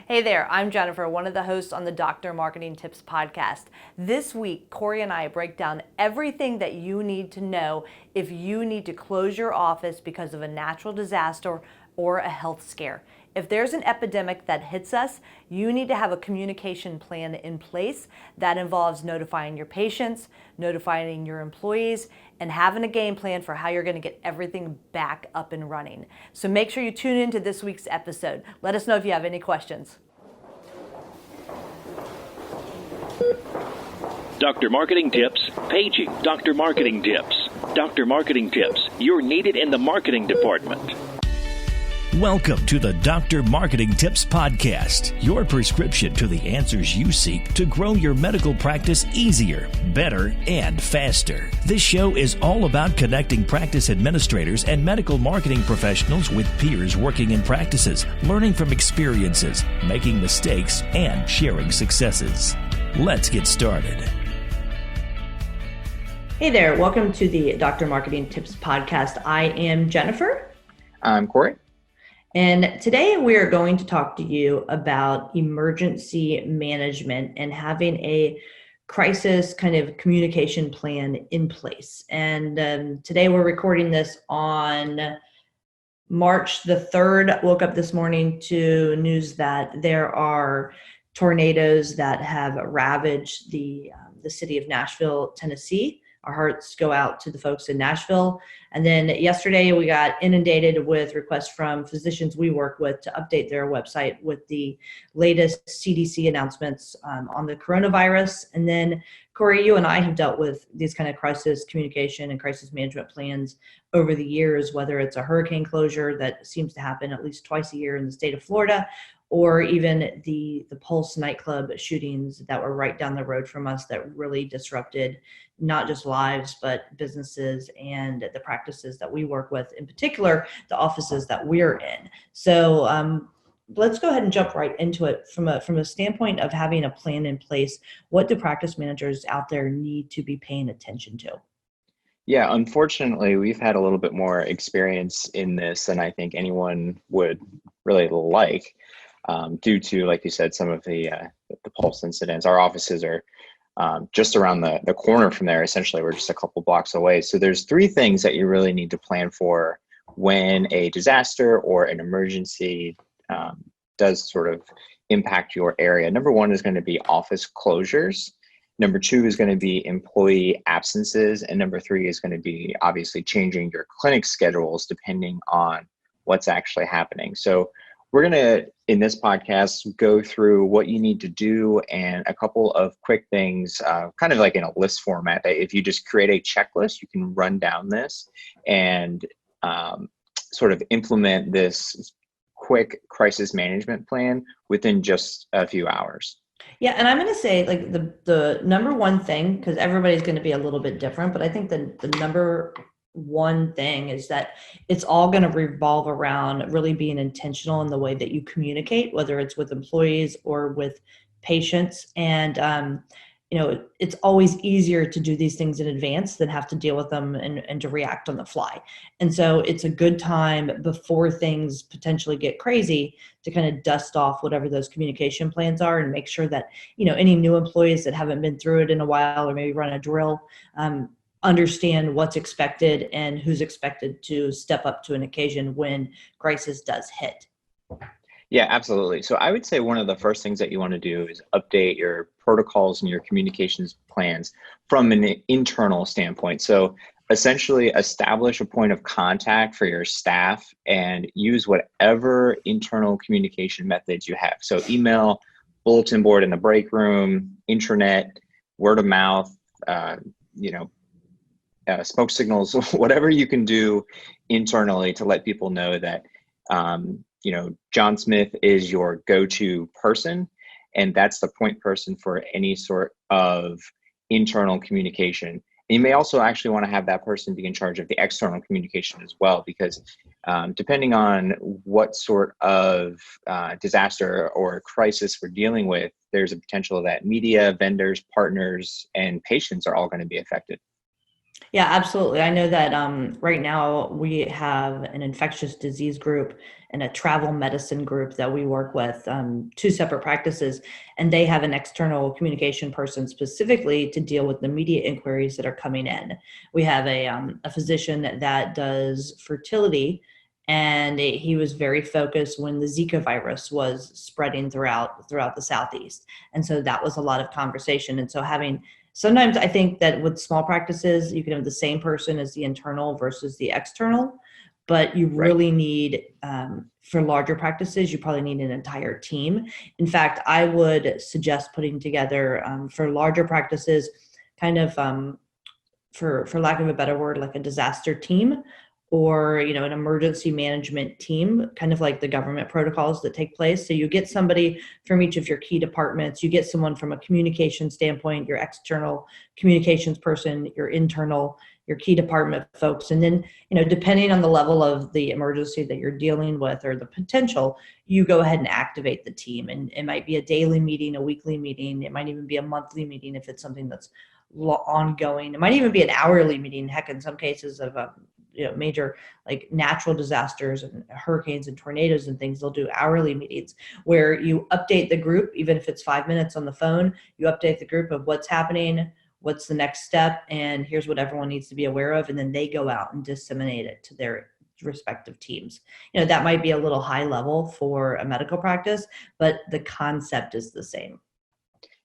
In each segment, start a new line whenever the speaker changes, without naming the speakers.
Hey there, I'm Jennifer, one of the hosts on the Dr. Marketing Tips podcast. This week, Corey and I break down everything that you need to know if you need to close your office because of a natural disaster or a health scare. If there's an epidemic that hits us, you need to have a communication plan in place that involves notifying your patients, notifying your employees, and having a game plan for how you're going to get everything back up and running. So make sure you tune into this week's episode. Let us know if you have any questions.
Dr. Marketing Tips, paging Dr. Marketing Tips. Dr. Marketing Tips, you're needed in the marketing department.
Welcome to the Dr. Marketing Tips podcast, your prescription to the answers you seek to grow your medical practice easier, better, and faster. This show is all about connecting practice administrators and medical marketing professionals with peers working in practices, learning from experiences, making mistakes, and sharing successes. Let's get started.
Hey there, welcome to the Dr. Marketing Tips podcast. I am Jennifer.
I'm Corey.
And today we are going to talk to you about emergency management and having a crisis kind of communication plan in place. And today we're recording this on March the 3rd. Woke up this morning to news that there are tornadoes that have ravaged the city of Nashville, Tennessee. Our hearts go out to the folks in Nashville. And then yesterday we got inundated with requests from physicians we work with to update their website with the latest CDC announcements on the coronavirus. And then Corey, you and I have dealt with these kind of crisis communication and crisis management plans over the years, whether it's a hurricane closure that seems to happen at least twice a year in the state of Florida, or even the Pulse nightclub shootings that were right down the road from us that really disrupted not just lives, but businesses and the practices that we work with, in particular, the offices that we're in. So let's go ahead and jump right into it from a standpoint of having a plan in place. What do practice managers out there need to be paying attention to?
Yeah, unfortunately, we've had a little bit more experience in this than I think anyone would really like. Due to, like you said, some of the Pulse incidents. Our offices are just around the corner from there. Essentially, we're just a couple blocks away. So there's three things that you really need to plan for when a disaster or an emergency does sort of impact your area. Number one is going to be office closures. Number two is going to be employee absences. And number three is going to be obviously changing your clinic schedules depending on what's actually happening. So we're going to, in this podcast, go through what you need to do and a couple of quick things, kind of like in a list format. That if you just create a checklist, you can run down this and sort of implement this quick crisis management plan within just a few hours.
Yeah, and I'm going to say like the number one thing, because everybody's going to be a little bit different, but I think the number one thing is that it's all going to revolve around really being intentional in the way that you communicate, whether it's with employees or with patients. And, it's always easier to do these things in advance than have to deal with them and to react on the fly. And so it's a good time before things potentially get crazy to kind of dust off whatever those communication plans are and make sure that, any new employees that haven't been through it in a while or maybe run a drill, understand what's expected and who's expected to step up to an occasion when crisis does hit.
Yeah, absolutely. So I would say one of the first things that you want to do is update your protocols and your communications plans from an internal standpoint. So essentially establish a point of contact for your staff and use whatever internal communication methods you have. So email, bulletin board in the break room, intranet, word of mouth, smoke signals, whatever you can do internally to let people know that, John Smith is your go-to person, and that's the point person for any sort of internal communication. And you may also actually want to have that person be in charge of the external communication as well, because depending on what sort of disaster or crisis we're dealing with, there's a potential that media, vendors, partners, and patients are all going to be affected.
Yeah, absolutely. I know that right now we have an infectious disease group and a travel medicine group that we work with, two separate practices, and they have an external communication person specifically to deal with the media inquiries that are coming in. We have a physician that does fertility, and he was very focused when the Zika virus was spreading throughout the southeast, and so that was a lot of conversation. And so having sometimes I think that with small practices, you can have the same person as the internal versus the external, but you
Right.
really need, for larger practices, you probably need an entire team. In fact, I would suggest putting together for larger practices, kind of for lack of a better word, like a disaster team or an emergency management team, kind of like the government protocols that take place. So you get somebody from each of your key departments, you get someone from a communication standpoint, your external communications person, your internal, your key department folks, and then depending on the level of the emergency that you're dealing with or the potential, you go ahead and activate the team. And it might be a daily meeting, a weekly meeting, it might even be a monthly meeting if it's something that's ongoing. It might even be an hourly meeting. Heck, in some cases of major like natural disasters and hurricanes and tornadoes and things, they'll do hourly meetings where you update the group, even if it's 5 minutes on the phone. You update the group of what's happening, what's the next step, and here's what everyone needs to be aware of, and then they go out and disseminate it to their respective teams. That might be a little high level for a medical practice, but the concept is the same.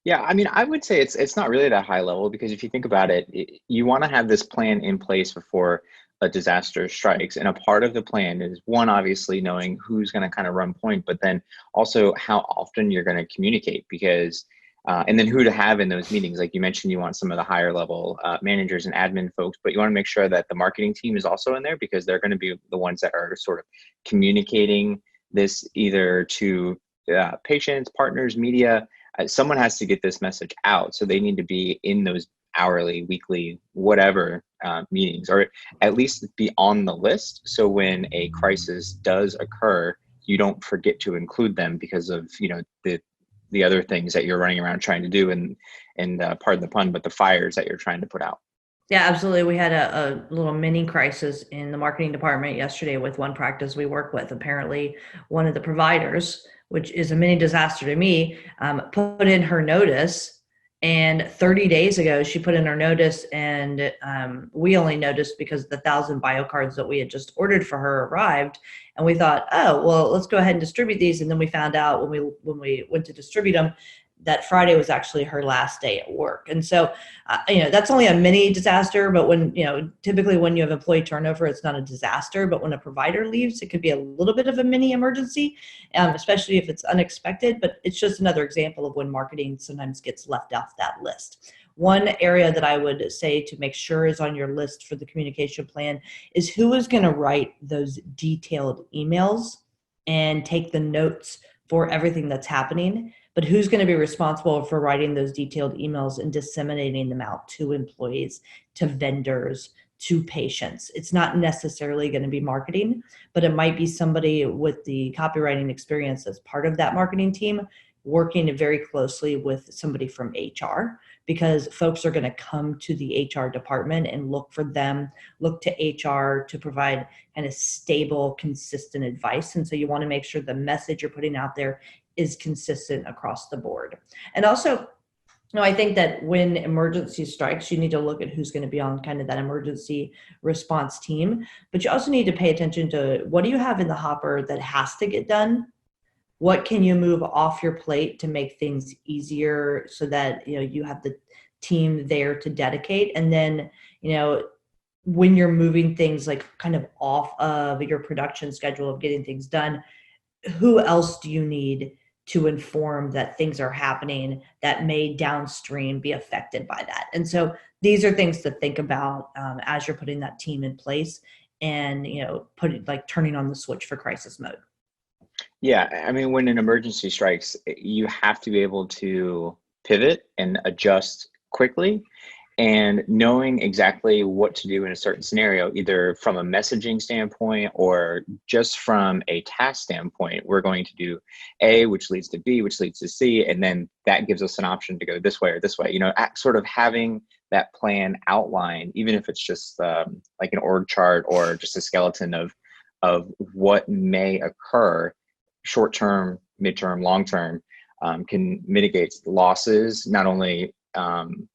Yeah, I mean, I would say it's not really that high level because if you think about it, you want to have this plan in place before a disaster strikes. And a part of the plan is one, obviously knowing who's going to kind of run point, but then also how often you're going to communicate because, and then who to have in those meetings. Like you mentioned, you want some of the higher level managers and admin folks, but you want to make sure that the marketing team is also in there because they're going to be the ones that are sort of communicating this either to patients, partners, media. Someone has to get this message out. So they need to be in those hourly, weekly, whatever meetings, or at least be on the list. So when a crisis does occur, you don't forget to include them because of, the other things that you're running around trying to do and pardon the pun, but the fires that you're trying to put out.
Yeah, absolutely. We had a little mini crisis in the marketing department yesterday with one practice we work with. Apparently, one of the providers, which is a mini disaster to me, put in her notice. And 30 days ago, she put in her notice, and we only noticed because the 1,000 bio cards that we had just ordered for her arrived. And we thought, oh, well, let's go ahead and distribute these. And then we found out when we went to distribute them that Friday was actually her last day at work. And so, that's only a mini disaster, but when, typically when you have employee turnover, it's not a disaster, but when a provider leaves, it could be a little bit of a mini emergency, especially if it's unexpected, but it's just another example of when marketing sometimes gets left off that list. One area that I would say to make sure is on your list for the communication plan is who is going to write those detailed emails and take the notes for everything that's happening, but who's going to be responsible for writing those detailed emails and disseminating them out to employees, to vendors, to patients. It's not necessarily going to be marketing, but it might be somebody with the copywriting experience as part of that marketing team, working very closely with somebody from HR, because folks are going to come to the HR department and look to HR to provide kind of stable, consistent advice. And so you want to make sure the message you're putting out there is consistent across the board. And also, I think that when emergency strikes, you need to look at who's going to be on kind of that emergency response team. But you also need to pay attention to what do you have in the hopper that has to get done? What can you move off your plate to make things easier so that you have the team there to dedicate? And then, when you're moving things like kind of off of your production schedule of getting things done, who else do you need to inform that things are happening that may downstream be affected by that? And so these are things to think about as you're putting that team in place and turning on the switch for crisis mode.
Yeah, I mean, when an emergency strikes, you have to be able to pivot and adjust quickly. and knowing exactly what to do in a certain scenario, either from a messaging standpoint or just from a task standpoint. We're going to do A, which leads to B, which leads to C, and then that gives us an option to go this way or this way. Sort of having that plan outlined, even if it's just like an org chart or just a skeleton of what may occur short term, midterm, long term, can mitigate losses, not only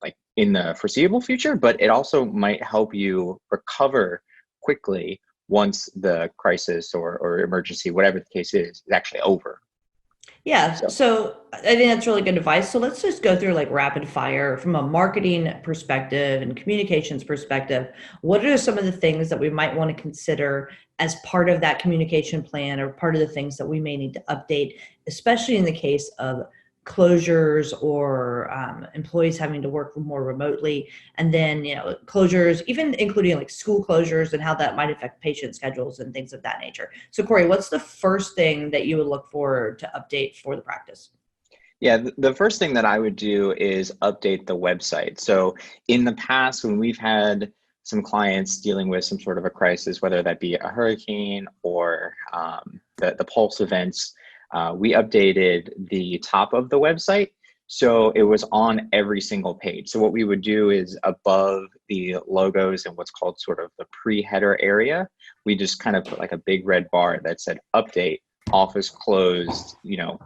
like in the foreseeable future, but it also might help you recover quickly once the crisis or emergency, whatever the case is actually over.
Yeah, so I think that's really good advice. So let's just go through like rapid fire from a marketing perspective and communications perspective. What are some of the things that we might want to consider as part of that communication plan, or part of the things that we may need to update, especially in the case of closures or employees having to work more remotely, and then closures, even including like school closures and how that might affect patient schedules and things of that nature. So Corey, what's the first thing that you would look for to update for the practice?
Yeah, the first thing that I would do is update the website. So in the past, when we've had some clients dealing with some sort of a crisis, whether that be a hurricane or the pulse events, we updated the top of the website. So it was on every single page. So what we would do is above the logos and what's called sort of the pre-header area, we just kind of put like a big red bar that said update, office closed,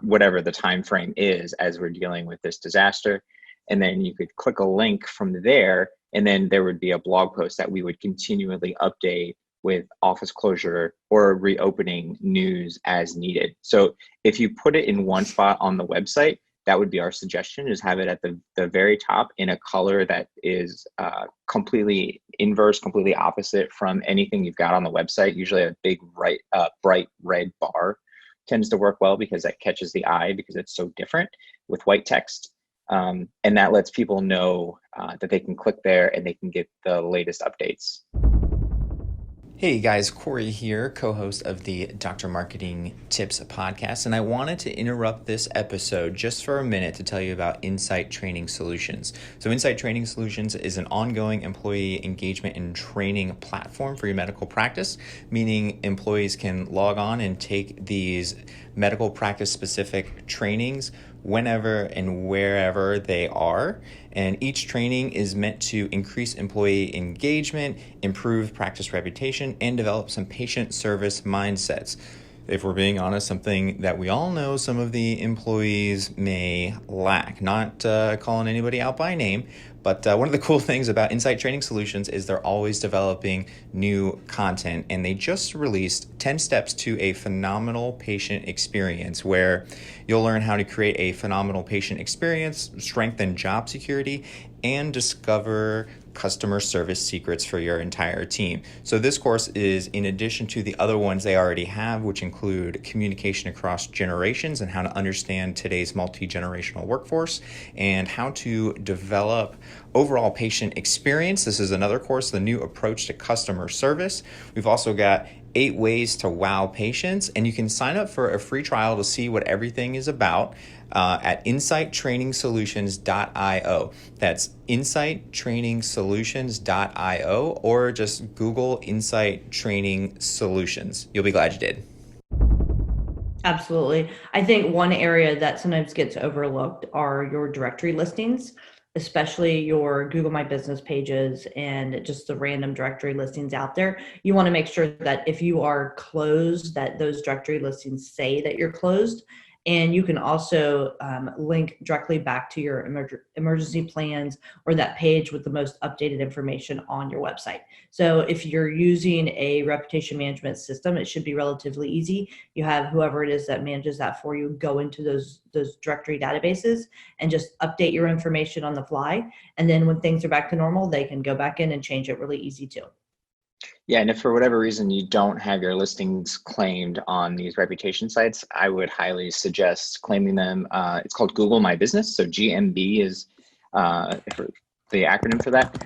whatever the time frame is as we're dealing with this disaster. And then you could click a link from there, and then there would be a blog post that we would continually update with office closure or reopening news as needed. So if you put it in one spot on the website, that would be our suggestion, is have it at the very top in a color that is completely inverse, completely opposite from anything you've got on the website. Usually a big bright red bar tends to work well because that catches the eye because it's so different with white text. And that lets people know that they can click there and they can get the latest updates.
Hey guys, Corey here, co-host of the Dr. Marketing Tips podcast, and I wanted to interrupt this episode just for a minute to tell you about Insight Training Solutions. So Insight Training Solutions is an ongoing employee engagement and training platform for your medical practice, meaning employees can log on and take these medical practice specific trainings whenever and wherever they are. And each training is meant to increase employee engagement, improve practice reputation, and develop some patient service mindsets. If we're being honest, something that we all know some of the employees may lack. Not calling anybody out by name, but one of the cool things about Insight Training Solutions is they're always developing new content, and they just released 10 steps to a phenomenal patient experience, where you'll learn how to create a phenomenal patient experience, strengthen job security, and discover customer service secrets for your entire team. So this course is in addition to the other ones they already have, which include communication across generations and how to understand today's multi-generational workforce, and how to develop overall patient experience. This is another course, the new approach to customer service. We've also got 8 ways to wow patients, and you can sign up for a free trial to see what everything is about at insighttrainingsolutions.io. That's insighttrainingsolutions.io, or just Google Insight Training Solutions. You'll be glad you did.
Absolutely. I think one area that sometimes gets overlooked are your directory listings, especially your Google My Business pages and just the random directory listings out there. You want to make sure that if you are closed, that those directory listings say that you're closed. And you can also link directly back to your emergency plans or that page with the most updated information on your website. So if you're using a reputation management system, it should be relatively easy. You have whoever it is that manages that for you go into those directory databases and just update your information on the fly. And then when things are back to normal, they can go back in and change it really easy too.
Yeah, and if for whatever reason you don't have your listings claimed on these reputation sites, I would highly suggest claiming them. It's called Google My Business, so GMB is the acronym for that.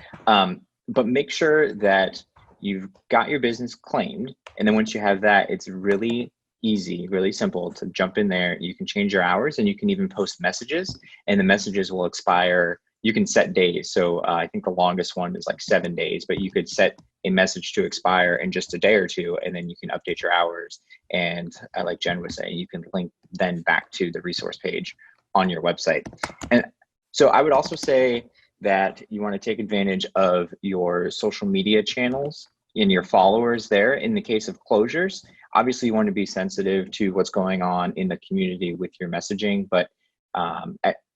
But make sure that you've got your business claimed, and then once you have that, it's really easy, really simple to jump in there. You can change your hours, and you can even post messages, and the messages will expire you can set days. So I think the longest one is like 7 days, but you could set a message to expire in just a day or two, and then you can update your hours. And like Jen was saying, you can link then back to the resource page on your website. And so I would also say that you want to take advantage of your social media channels and your followers there. In the case of closures, obviously you want to be sensitive to what's going on in the community with your messaging, but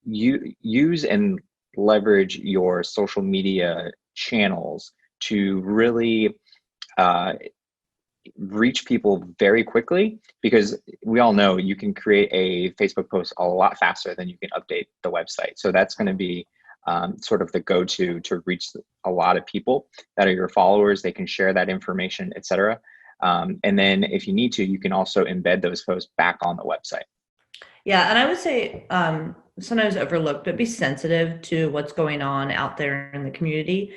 you use and leverage your social media channels to really reach people very quickly, because we all know you can create a Facebook post a lot faster than you can update the website. So that's going to be sort of the go-to to reach a lot of people that are your followers. They can share that information, etc. And then if you need to, you can also embed those posts back on the website.
Yeah, and I would say sometimes overlooked, but be sensitive to what's going on out there in the community.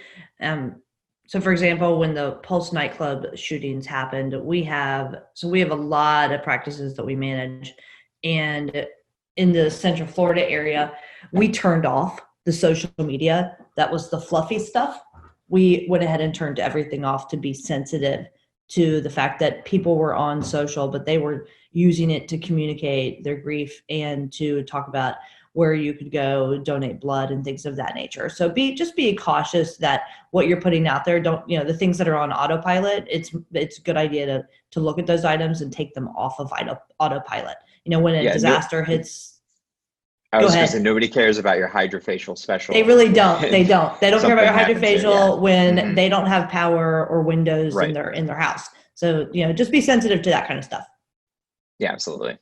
So for example, when the Pulse nightclub shootings happened, we have a lot of practices that we manage. And in the Central Florida area, we turned off the social media. That was the fluffy stuff. We went ahead and turned everything off to be sensitive to the fact that people were on social, but they were using it to communicate their grief and to talk about where you could go donate blood and things of that nature. So just be cautious that what you're putting out there, the things that are on autopilot, it's a good idea to look at those items and take them off of autopilot. When a disaster hits,
I was going to say, nobody cares about your hydrofacial special.
They really don't. They don't care about your hydrofacial when they don't have power or windows in their house. So, just be sensitive to that kind of stuff.
Yeah, absolutely.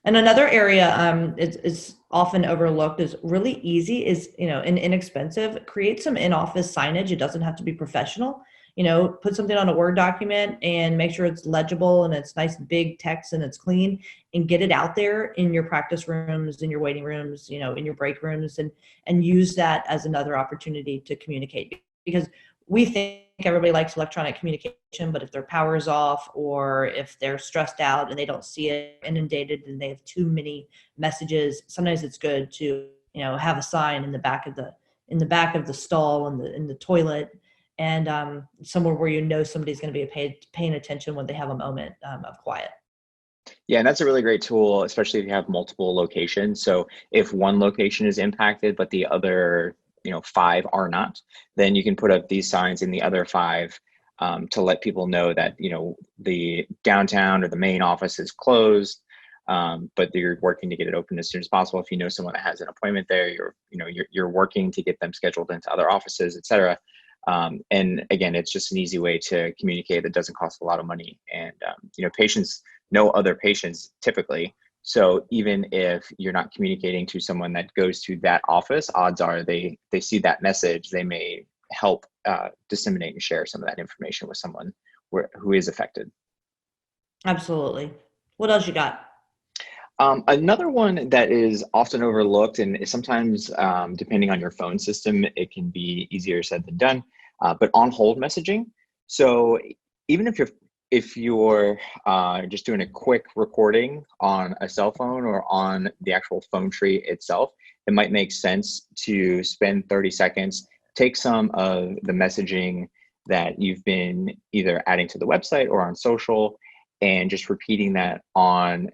And another area is often overlooked, is really easy, is, and inexpensive. Create some in-office signage. It doesn't have to be professional. Put something on a Word document and make sure it's legible and it's nice big text and it's clean, and get it out there in your practice rooms, in your waiting rooms, in your break rooms, and use that as another opportunity to communicate. Because we think everybody likes electronic communication, but if their power is off, or if they're stressed out and they don't see it, inundated, and they have too many messages, sometimes it's good to, have a sign in the back of the stall, in the toilet, and somewhere where somebody's going to be paying attention when they have a moment of quiet.
Yeah, and that's a really great tool, especially if you have multiple locations. So if one location is impacted, but the other 5 are not, then you can put up these signs in the other 5 to let people know that, the downtown or the main office is closed, but you're working to get it open as soon as possible. If you know someone that has an appointment there, you're working to get them scheduled into other offices, et cetera. And again, it's just an easy way to communicate that doesn't cost a lot of money. And, patients know other patients typically. So even if you're not communicating to someone that goes to that office, odds are they see that message, they may help disseminate and share some of that information with someone who is affected.
Absolutely. What else you got?
Another one that is often overlooked, and sometimes depending on your phone system, it can be easier said than done, but on hold messaging. So even if you're just doing a quick recording on a cell phone or on the actual phone tree itself, it might make sense to spend 30 seconds, take some of the messaging that you've been either adding to the website or on social, and just repeating that on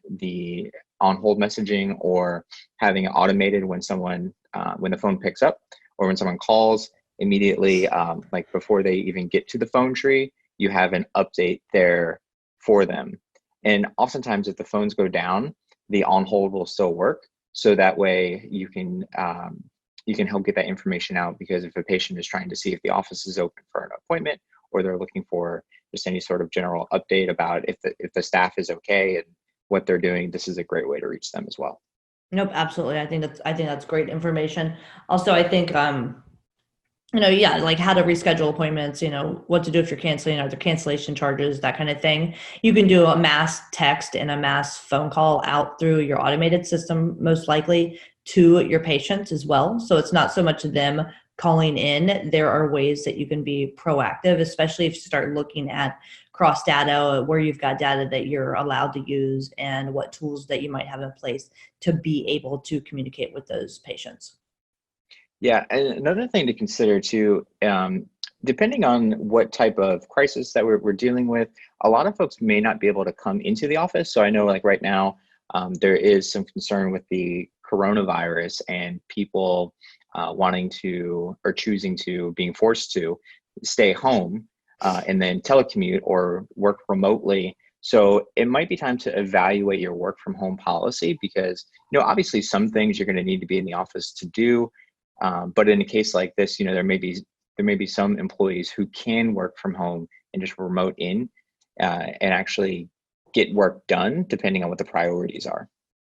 hold messaging, or having it automated when the phone picks up, or when someone calls immediately, like before they even get to the phone tree, you have an update there for them. And oftentimes if the phones go down, the on hold will still work. So that way you can help get that information out, because if a patient is trying to see if the office is open for an appointment, or they're looking for just any sort of general update about if the staff is okay and what they're doing, this is a great way to reach them as well.
Nope, absolutely. I think that's great information. Also, I think like how to reschedule appointments, what to do if you're canceling, are there cancellation charges, that kind of thing. You can do a mass text and a mass phone call out through your automated system, most likely to your patients as well. So it's not so much them calling in. There are ways that you can be proactive, especially if you start looking at cross data, where you've got data that you're allowed to use, and what tools that you might have in place to be able to communicate with those patients.
Yeah, and another thing to consider too, depending on what type of crisis that we're dealing with, a lot of folks may not be able to come into the office. So I know, like right now, there is some concern with the coronavirus and people wanting to or choosing to being forced to stay home and then telecommute or work remotely. So it might be time to evaluate your work from home policy because, obviously some things you're going to need to be in the office to do. But in a case like this, there may be some employees who can work from home and just remote in and actually get work done depending on what the priorities are.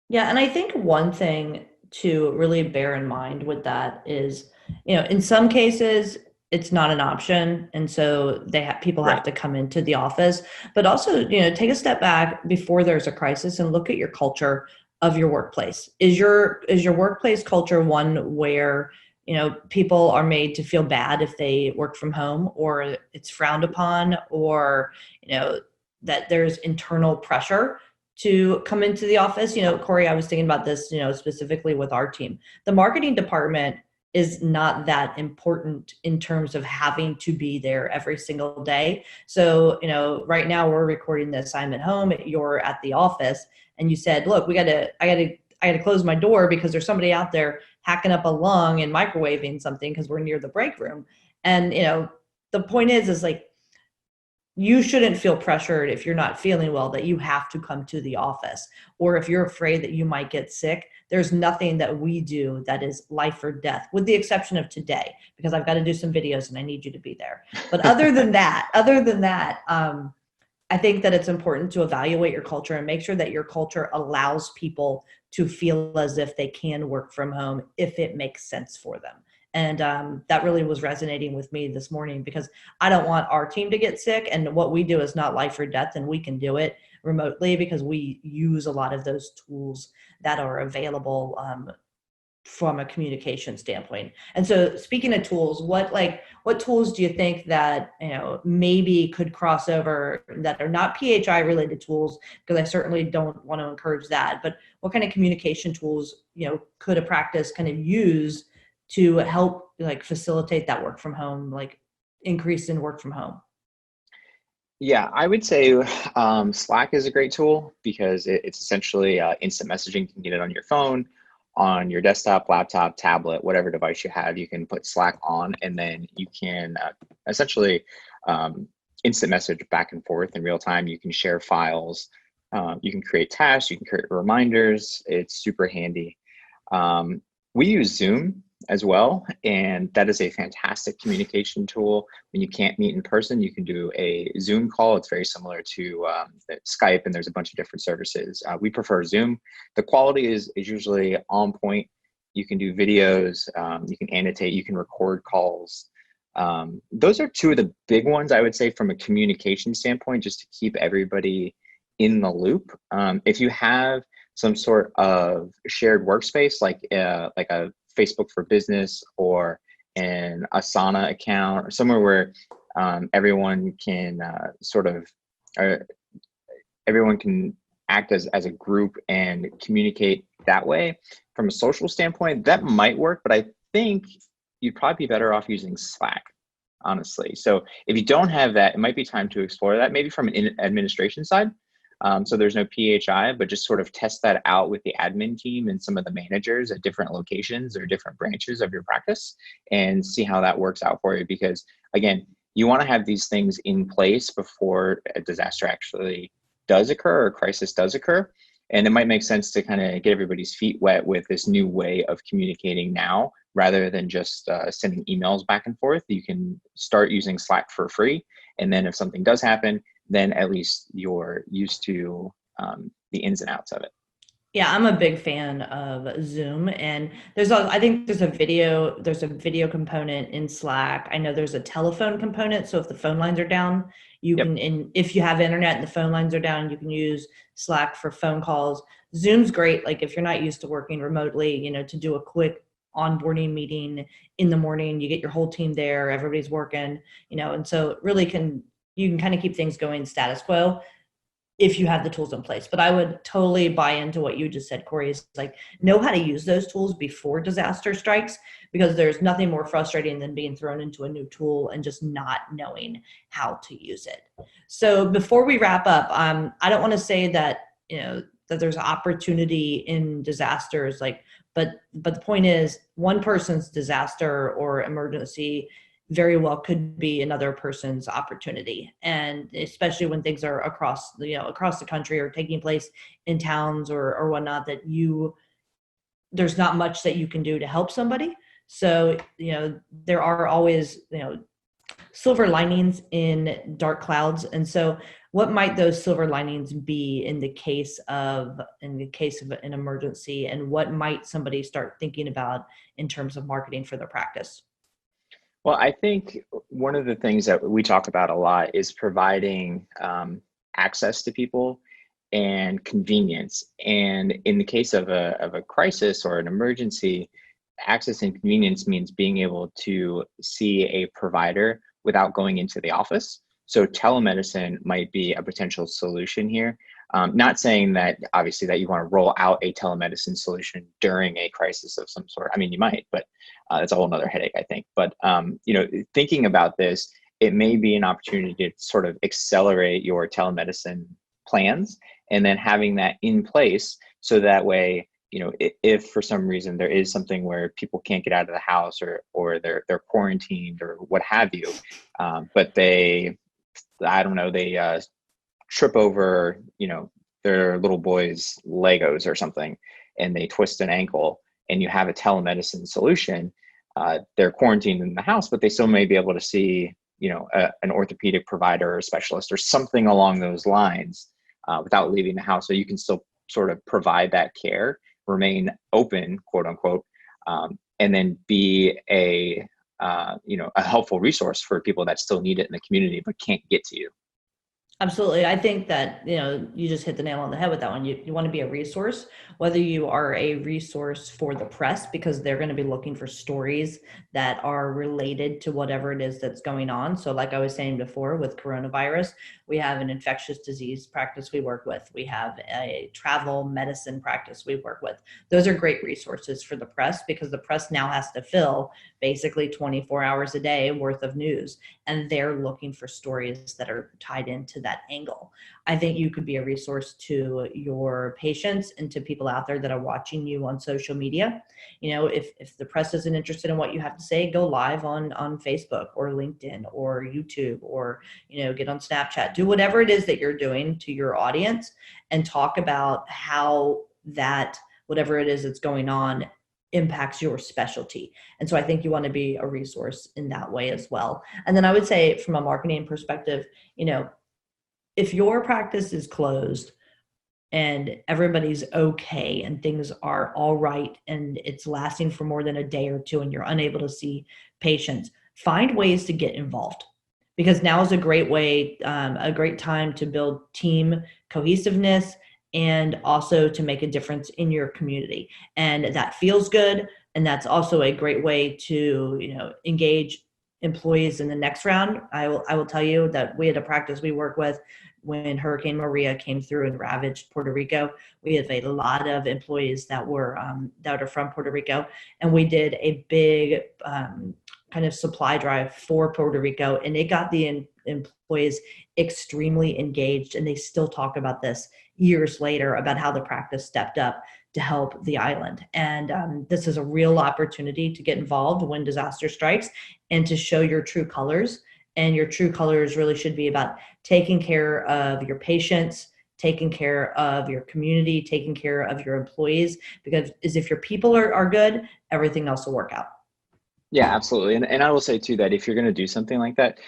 Yeah, and I think one thing to really bear in mind with that is, in some cases it's not an option, and so people have
Right.
to come into the office. But also, take a step back before there's a crisis and look at your culture of your workplace. Is your workplace culture one where people are made to feel bad if they work from home, or it's frowned upon, or that there's internal pressure to come into the office? Corey, I was thinking about this, specifically with our team. The marketing department is not that important in terms of having to be there every single day. So, right now we're recording this. I'm at home, you're at the office, and you said, look, I gotta close my door because there's somebody out there hacking up a lung and microwaving something because we're near the break room. And, the point is like, you shouldn't feel pressured if you're not feeling well that you have to come to the office, or if you're afraid that you might get sick. There's nothing that we do that is life or death, with the exception of today, because I've got to do some videos and I need you to be there. But other than that, I think that it's important to evaluate your culture and make sure that your culture allows people to feel as if they can work from home if it makes sense for them. And that really was resonating with me this morning, because I don't want our team to get sick. And what we do is not life or death, and we can do it remotely because we use a lot of those tools that are available from a communication standpoint. And so, speaking of tools, what tools do you think that maybe could cross over that are not PHI related tools? Because I certainly don't want to encourage that. But what kind of communication tools could a practice kind of use to help like facilitate that work from home, like increase in work from home?
Yeah, I would say Slack is a great tool because it's essentially instant messaging. You can get it on your phone, on your desktop, laptop, tablet, whatever device you have. You can put Slack on, and then you can essentially instant message back and forth in real time. You can share files. You can create tasks. You can create reminders. It's super handy. We use Zoom as well, and that is a fantastic communication tool. When you can't meet in person, you can do a Zoom call. It's very similar to Skype, and there's a bunch of different services. We prefer Zoom. The quality is usually on point. You can do videos, you can annotate, you can record calls. Those are two of the big ones, I would say, from a communication standpoint, just to keep everybody in the loop. If you have some sort of shared workspace, like a Facebook for Business or an Asana account, or somewhere where everyone can everyone can act as a group and communicate that way. From a social standpoint, that might work, but I think you'd probably be better off using Slack, honestly. So if you don't have that, it might be time to explore that, maybe from an administration side. So there's no PHI, but just sort of test that out with the admin team and some of the managers at different locations or different branches of your practice, and see how that works out for you. Because again, you want to have these things in place before a disaster actually does occur or a crisis does occur. And it might make sense to kind of get everybody's feet wet with this new way of communicating now, rather than just sending emails back and forth. You can start using Slack for free. And then if something does happen, then at least you're used to the ins and outs of it.
Yeah, I'm a big fan of Zoom, and I think there's a video component in Slack. I know there's a telephone component. So if the phone lines are down,
Yep.
if you have internet and the phone lines are down, you can use Slack for phone calls. Zoom's great. Like if you're not used to working remotely, to do a quick onboarding meeting in the morning, you get your whole team there, everybody's working, and so it really you can kind of keep things going status quo. if you have the tools in place. But I would totally buy into what you just said, Corey, is like, know how to use those tools before disaster strikes, because there's nothing more frustrating than being thrown into a new tool and just not knowing how to use it. So before we wrap up, I don't want to say that, that there's opportunity in disasters, but the point is, one person's disaster or emergency very well could be another person's opportunity. And especially when things are across the country or taking place in towns or whatnot, there's not much that you can do to help somebody. So, there are always, silver linings in dark clouds. And so what might those silver linings be in the case of an emergency, and what might somebody start thinking about in terms of marketing for their practice?
Well, I think one of the things that we talk about a lot is providing access to people and convenience. And in the case of a crisis or an emergency, access and convenience means being able to see a provider without going into the office. So telemedicine might be a potential solution here. Not saying that obviously that you want to roll out a telemedicine solution during a crisis of some sort. I mean, you might, but that's a whole nother headache, I think. But thinking about this, it may be an opportunity to sort of accelerate your telemedicine plans, and then having that in place so that way, if for some reason there is something where people can't get out of the house or they're quarantined or what have you, but they trip over, their little boy's Legos or something, and they twist an ankle, and you have a telemedicine solution. They're quarantined in the house, but they still may be able to see, an orthopedic provider or specialist or something along those lines without leaving the house. So you can still sort of provide that care, remain open, quote unquote, and then be a helpful resource for people that still need it in the community but can't get to you.
Absolutely. I think that, you just hit the nail on the head with that one. You want to be a resource, whether you are a resource for the press, because they're going to be looking for stories that are related to whatever it is that's going on. So like I was saying before with coronavirus, we have an infectious disease practice we work with. We have a travel medicine practice we work with. Those are great resources for the press, because the press now has to fill basically 24 hours a day worth of news, and they're looking for stories that are tied into that angle. I think you could be a resource to your patients and to people out there that are watching you on social media. If the press isn't interested in what you have to say, go live on Facebook or LinkedIn or YouTube, or get on Snapchat. Do whatever it is that you're doing to your audience and talk about how that whatever it is that's going on impacts your specialty. And so I think you want to be a resource in that way as well. And then I would say, from a marketing perspective, if your practice is closed and everybody's okay and things are all right and it's lasting for more than a day or two and you're unable to see patients, find ways to get involved, because now is a great time to build team cohesiveness and also to make a difference in your community. And that feels good. And that's also a great way to, engage employees in the next round. I will tell you that we had a practice we work with when Hurricane Maria came through and ravaged Puerto Rico. We have a lot of employees that are from Puerto Rico, and we did a big kind of supply drive for Puerto Rico, and it got the employees extremely engaged, and they still talk about this years later about how the practice stepped up to help the island. And this is a real opportunity to get involved when disaster strikes and to show your true colors. And your true colors really should be about taking care of your patients, taking care of your community, taking care of your employees, because if your people are good, everything else will work out.
Yeah, absolutely. And I will say too, that if you're going to do something like that,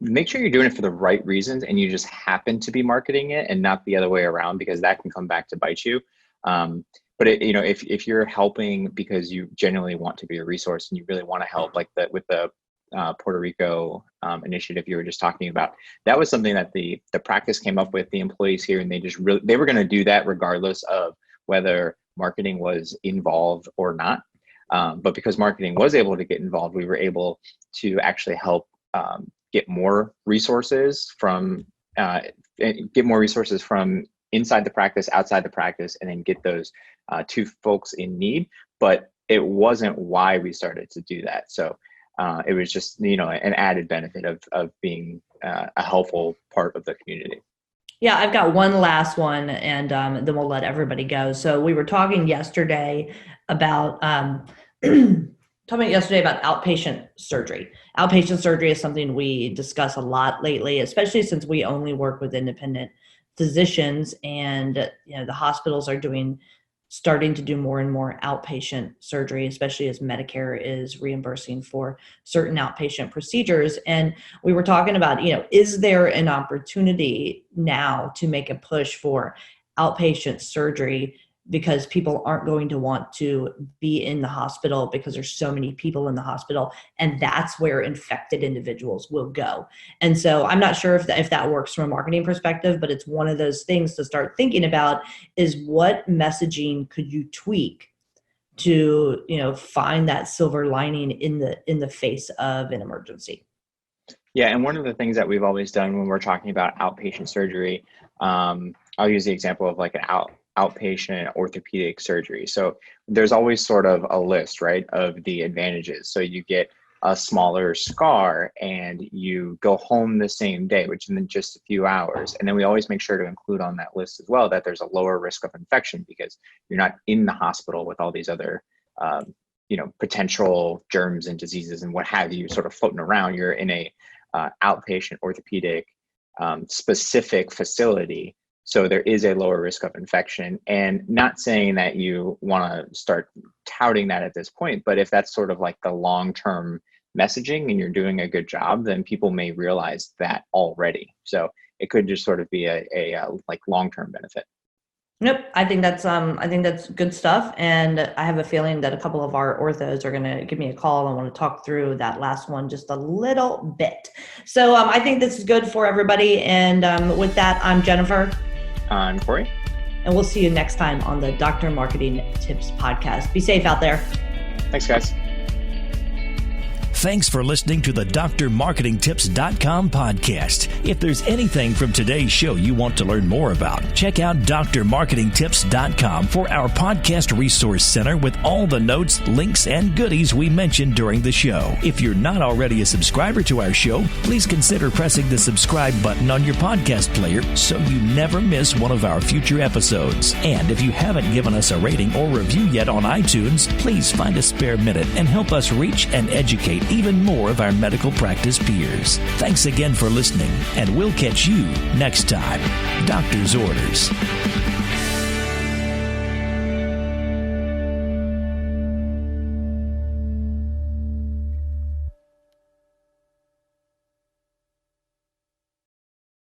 make sure you're doing it for the right reasons, and you just happen to be marketing it and not the other way around, because that can come back to bite you. But if you're helping because you genuinely want to be a resource and you really want to help, like with the Puerto Rico initiative you were just talking about, that was something that the practice came up with, the employees here, and they were going to do that regardless of whether marketing was involved or not. But because marketing was able to get involved, we were able to actually help get more resources from get more resources from inside the practice, outside the practice, and then get those to folks in need. But it wasn't why we started to do that. So it was just, an added benefit of being a helpful part of the community.
Yeah, I've got one last one, and then we'll let everybody go. So we were talking yesterday about outpatient surgery. Outpatient surgery is something we discuss a lot lately, especially since we only work with independent physicians, and the hospitals are starting to do more and more outpatient surgery, especially as Medicare is reimbursing for certain outpatient procedures. And we were talking about, is there an opportunity now to make a push for outpatient surgery, because people aren't going to want to be in the hospital because there's so many people in the hospital, and that's where infected individuals will go. And so I'm not sure if that works from a marketing perspective, but it's one of those things to start thinking about, is what messaging could you tweak to, find that silver lining in the face of an emergency.
Yeah, and one of the things that we've always done when we're talking about outpatient surgery, I'll use the example of like an outpatient orthopedic surgery. So there's always sort of a list, right, of the advantages. So you get a smaller scar and you go home the same day, which is in just a few hours. And then we always make sure to include on that list as well that there's a lower risk of infection because you're not in the hospital with all these other potential germs and diseases and what have you sort of floating around. You're in a outpatient orthopedic specific facility. So there is a lower risk of infection, and not saying that you want to start touting that at this point, but if that's sort of like the long-term messaging and you're doing a good job, then people may realize that already. So it could just sort of be a like long-term benefit.
Yep, I think that's good stuff, and I have a feeling that a couple of our orthos are going to give me a call and want to talk through that last one just a little bit. So I think this is good for everybody, and with that, I'm Jennifer.
I'm Corey.
And we'll see you next time on the Dr. Marketing Tips podcast. Be safe out there.
Thanks, guys.
Thanks for listening to the DrMarketingTips.com podcast. If there's anything from today's show you want to learn more about, check out DrMarketingTips.com for our podcast resource center with all the notes, links, and goodies we mentioned during the show. If you're not already a subscriber to our show, please consider pressing the subscribe button on your podcast player so you never miss one of our future episodes. And if you haven't given us a rating or review yet on iTunes, please find a spare minute and help us reach and educate even more of our medical practice peers. Thanks again for listening, and we'll catch you next time. Doctor's orders.